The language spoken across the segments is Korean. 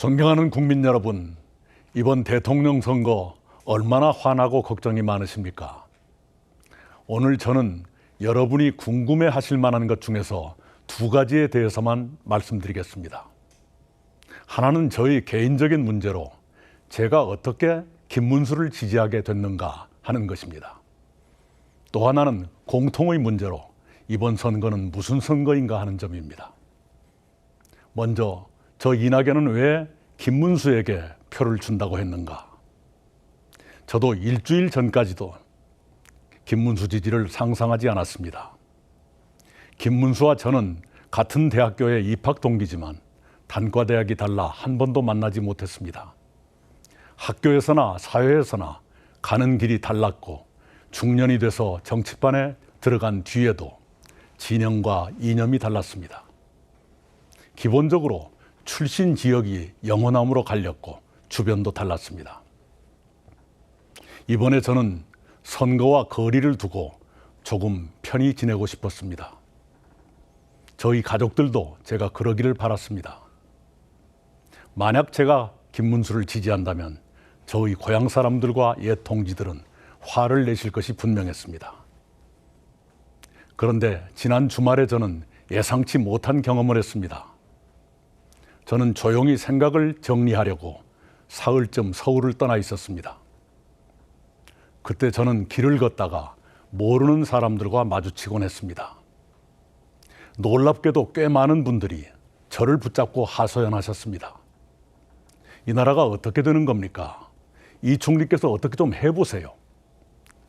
존경하는 국민 여러분, 이번 대통령 선거 얼마나 화나고 걱정이 많으십니까? 오늘 저는 여러분이 궁금해 하실 만한 것 중에서 두 가지에 대해서만 말씀드리겠습니다. 하나는 저희 개인적인 문제로 제가 어떻게 김문수를 지지하게 됐는가 하는 것입니다. 또 하나는 공통의 문제로 이번 선거는 무슨 선거인가 하는 점입니다. 먼저 저 이낙연은 왜 김문수에게 표를 준다고 했는가? 저도 일주일 전까지도 김문수 지지를 상상하지 않았습니다. 김문수와 저는 같은 대학교에 입학 동기지만 단과대학이 달라 한 번도 만나지 못했습니다. 학교에서나 사회에서나 가는 길이 달랐고 중년이 돼서 정치판에 들어간 뒤에도 진영과 이념이 달랐습니다. 기본적으로 출신 지역이 영호남으로 갈렸고 주변도 달랐습니다. 이번에 저는 선거와 거리를 두고 조금 편히 지내고 싶었습니다. 저희 가족들도 제가 그러기를 바랐습니다. 만약 제가 김문수를 지지한다면 저희 고향 사람들과 옛 동지들은 화를 내실 것이 분명했습니다. 그런데 지난 주말에 저는 예상치 못한 경험을 했습니다. 저는 조용히 생각을 정리하려고 사흘쯤 서울을 떠나 있었습니다. 그때 저는 길을 걷다가 모르는 사람들과 마주치곤 했습니다. 놀랍게도 꽤 많은 분들이 저를 붙잡고 하소연하셨습니다. 이 나라가 어떻게 되는 겁니까? 이 총리께서 어떻게 좀 해보세요.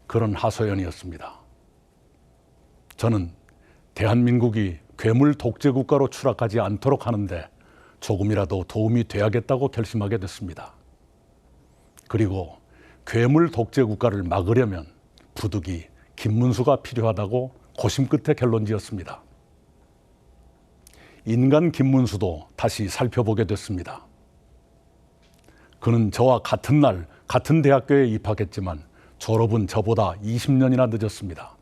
그런 하소연이었습니다. 저는 대한민국이 괴물 독재 국가로 추락하지 않도록 하는데 조금이라도 도움이 돼야겠다고 결심하게 됐습니다. 그리고 괴물 독재 국가를 막으려면 부득이 김문수가 필요하다고 고심 끝에 결론지었습니다. 인간 김문수도 다시 살펴보게 됐습니다. 그는 저와 같은 날 같은 대학교에 입학했지만 졸업은 저보다 20년이나 늦었습니다.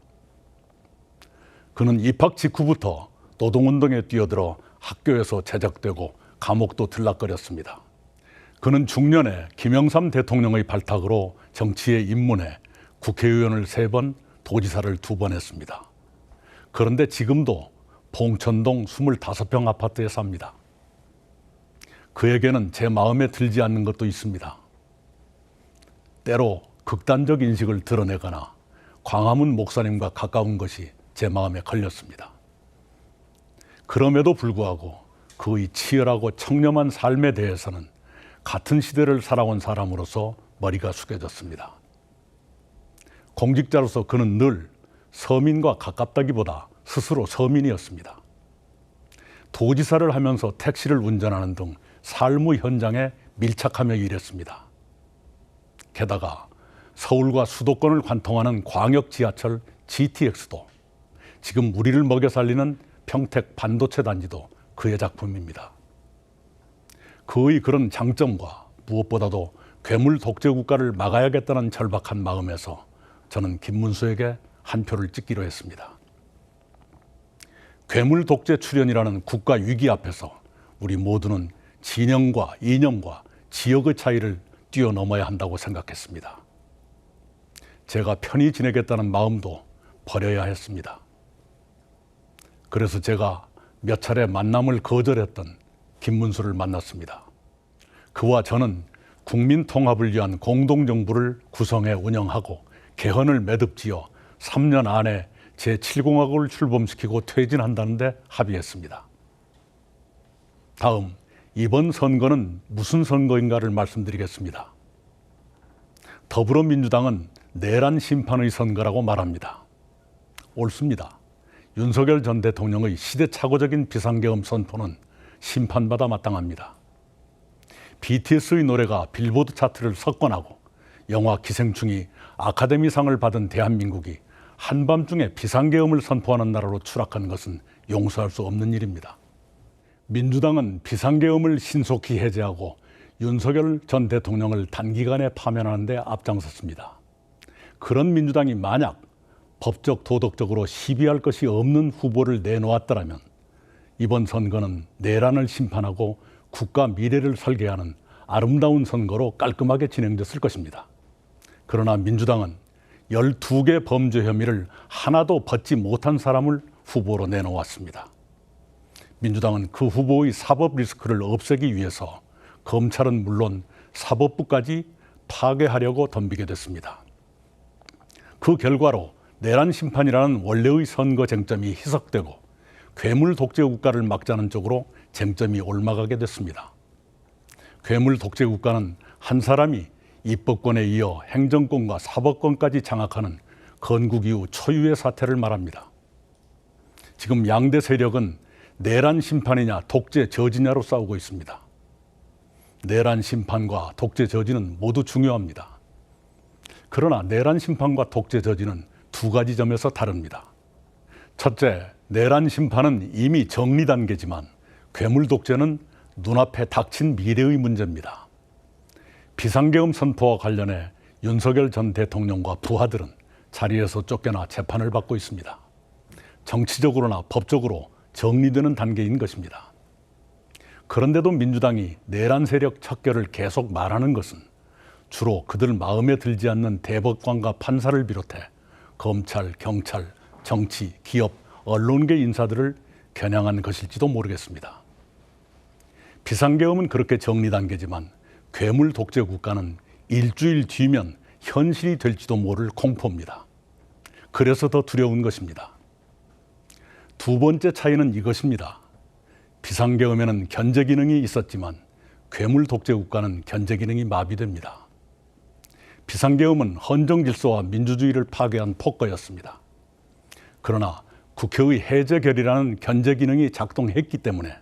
그는 입학 직후부터 노동운동에 뛰어들어 학교에서 제적되고 감옥도 들락거렸습니다. 그는 중년에 김영삼 대통령의 발탁으로 정치에 입문해 국회의원을 3번, 도지사를 2번 했습니다. 그런데 지금도 봉천동 25평 아파트에 삽니다. 그에게는 제 마음에 들지 않는 것도 있습니다. 때로 극단적 인식을 드러내거나 광화문 목사님과 가까운 것이 제 마음에 걸렸습니다. 그럼에도 불구하고 그의 치열하고 청렴한 삶에 대해서는 같은 시대를 살아온 사람으로서 머리가 숙여졌습니다. 공직자로서 그는 늘 서민과 가깝다기보다 스스로 서민이었습니다. 도지사를 하면서 택시를 운전하는 등 삶의 현장에 밀착하며 일했습니다. 게다가 서울과 수도권을 관통하는 광역 지하철 GTX도 지금 우리를 먹여 살리는 평택 반도체 단지도 그의 작품입니다. 그의 그런 장점과 무엇보다도 괴물 독재 국가를 막아야겠다는 절박한 마음에서 저는 김문수에게 한 표를 찍기로 했습니다. 괴물 독재 출현이라는 국가 위기 앞에서 우리 모두는 진영과 이념과 지역의 차이를 뛰어넘어야 한다고 생각했습니다. 제가 편히 지내겠다는 마음도 버려야 했습니다. 그래서 제가 몇 차례 만남을 거절했던 김문수를 만났습니다. 그와 저는 국민 통합을 위한 공동정부를 구성해 운영하고 개헌을 매듭지어 3년 안에 제7공화국을 출범시키고 퇴진한다는데 합의했습니다. 다음, 이번 선거는 무슨 선거인가를 말씀드리겠습니다. 더불어민주당은 내란 심판의 선거라고 말합니다. 옳습니다. 윤석열 전 대통령의 시대착오적인 비상계엄 선포는 심판받아 마땅합니다. BTS의 노래가 빌보드 차트를 석권하고 영화 기생충이 아카데미상을 받은 대한민국이 한밤중에 비상계엄을 선포하는 나라로 추락한 것은 용서할 수 없는 일입니다. 민주당은 비상계엄을 신속히 해제하고 윤석열 전 대통령을 단기간에 파면하는 데 앞장섰습니다. 그런 민주당이 만약 법적 도덕적으로 시비할 것이 없는 후보를 내놓았더라면 이번 선거는 내란을 심판하고 국가 미래를 설계하는 아름다운 선거로 깔끔하게 진행됐을 것입니다. 그러나 민주당은 12개 범죄 혐의를 하나도 벗지 못한 사람을 후보로 내놓았습니다. 민주당은 그 후보의 사법 리스크를 없애기 위해서 검찰은 물론 사법부까지 파괴하려고 덤비게 됐습니다. 그 결과로 내란 심판이라는 원래의 선거 쟁점이 희석되고 괴물 독재 국가를 막자는 쪽으로 쟁점이 옮아가게 됐습니다. 괴물 독재 국가는 한 사람이 입법권에 이어 행정권과 사법권까지 장악하는 건국 이후 초유의 사태를 말합니다. 지금 양대 세력은 내란 심판이냐 독재 저지냐로 싸우고 있습니다. 내란 심판과 독재 저지는 모두 중요합니다. 그러나 내란 심판과 독재 저지는 두 가지 점에서 다릅니다. 첫째, 내란 심판은 이미 정리 단계지만 괴물 독재는 눈앞에 닥친 미래의 문제입니다. 비상계엄 선포와 관련해 윤석열 전 대통령과 부하들은 자리에서 쫓겨나 재판을 받고 있습니다. 정치적으로나 법적으로 정리되는 단계인 것입니다. 그런데도 민주당이 내란 세력 척결을 계속 말하는 것은 주로 그들 마음에 들지 않는 대법관과 판사를 비롯해 검찰, 경찰, 정치, 기업, 언론계 인사들을 겨냥한 것일지도 모르겠습니다. 비상계엄은 그렇게 정리 단계지만 괴물 독재 국가는 일주일 뒤면 현실이 될지도 모를 공포입니다. 그래서 더 두려운 것입니다. 두 번째 차이는 이것입니다. 비상계엄에는 견제 기능이 있었지만 괴물 독재 국가는 견제 기능이 마비됩니다. 비상계엄은 헌정 질서와 민주주의를 파괴한 폭거였습니다. 그러나 국회의 해제 결의라는 견제 기능이 작동했기 때문에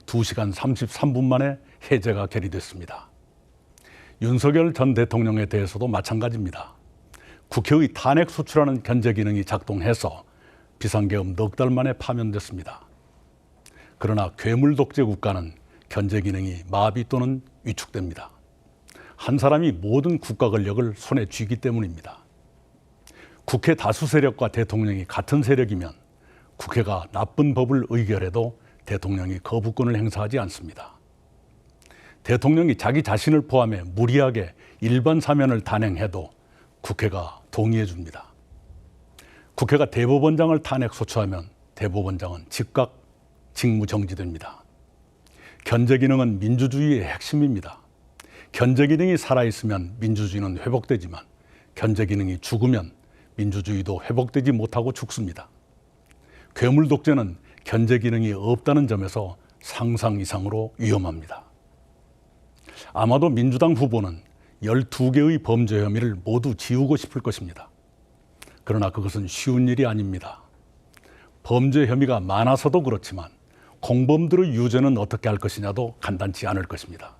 2시간 33분 만에 해제가 결의됐습니다. 윤석열 전 대통령에 대해서도 마찬가지입니다. 국회의 탄핵 소추라는 견제 기능이 작동해서 비상계엄 넉 달 만에 파면됐습니다. 그러나 괴물 독재 국가는 견제 기능이 마비 또는 위축됩니다. 한 사람이 모든 국가 권력을 손에 쥐기 때문입니다. 국회 다수 세력과 대통령이 같은 세력이면 국회가 나쁜 법을 의결해도 대통령이 거부권을 행사하지 않습니다. 대통령이 자기 자신을 포함해 무리하게 일반 사면을 단행해도 국회가 동의해 줍니다. 국회가 대법원장을 탄핵 소추하면 대법원장은 즉각 직무 정지됩니다. 견제 기능은 민주주의의 핵심입니다. 견제 기능이 살아있으면 민주주의는 회복되지만 견제 기능이 죽으면 민주주의도 회복되지 못하고 죽습니다. 괴물 독재는 견제 기능이 없다는 점에서 상상 이상으로 위험합니다. 아마도 민주당 후보는 12개의 범죄 혐의를 모두 지우고 싶을 것입니다. 그러나 그것은 쉬운 일이 아닙니다. 범죄 혐의가 많아서도 그렇지만 공범들의 유죄는 어떻게 할 것이냐도 간단치 않을 것입니다.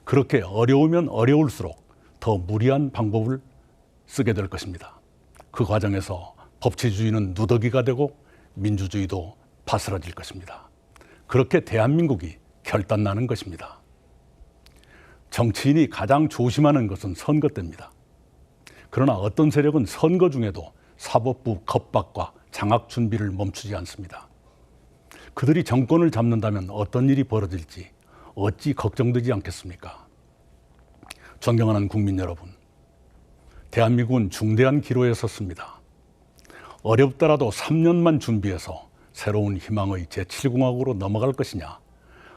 그렇게 어려우면 어려울수록 더 무리한 방법을 쓰게 될 것입니다. 그 과정에서 법치주의는 누더기가 되고 민주주의도 바스라질 것입니다. 그렇게 대한민국이 결단나는 것입니다. 정치인이 가장 조심하는 것은 선거 때입니다. 그러나 어떤 세력은 선거 중에도 사법부 겁박과 장악 준비를 멈추지 않습니다. 그들이 정권을 잡는다면 어떤 일이 벌어질지 어찌 걱정되지 않겠습니까? 존경하는 국민 여러분, 대한민국은 중대한 기로에 섰습니다. 어렵더라도 3년만 준비해서 새로운 희망의 제7공화국으로 넘어갈 것이냐,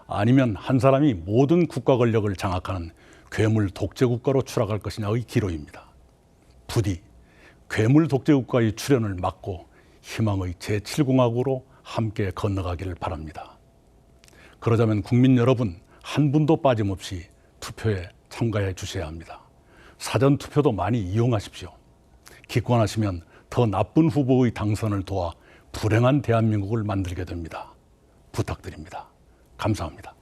아니면 한 사람이 모든 국가 권력을 장악하는 괴물 독재 국가로 추락할 것이냐의 기로입니다. 부디 괴물 독재 국가의 출현을 막고 희망의 제7공화국으로 함께 건너가기를 바랍니다. 그러자면 국민 여러분 한 분도 빠짐없이 투표에 참가해 주셔야 합니다. 사전투표도 많이 이용하십시오. 기권하시면 더 나쁜 후보의 당선을 도와 불행한 대한민국을 만들게 됩니다. 부탁드립니다. 감사합니다.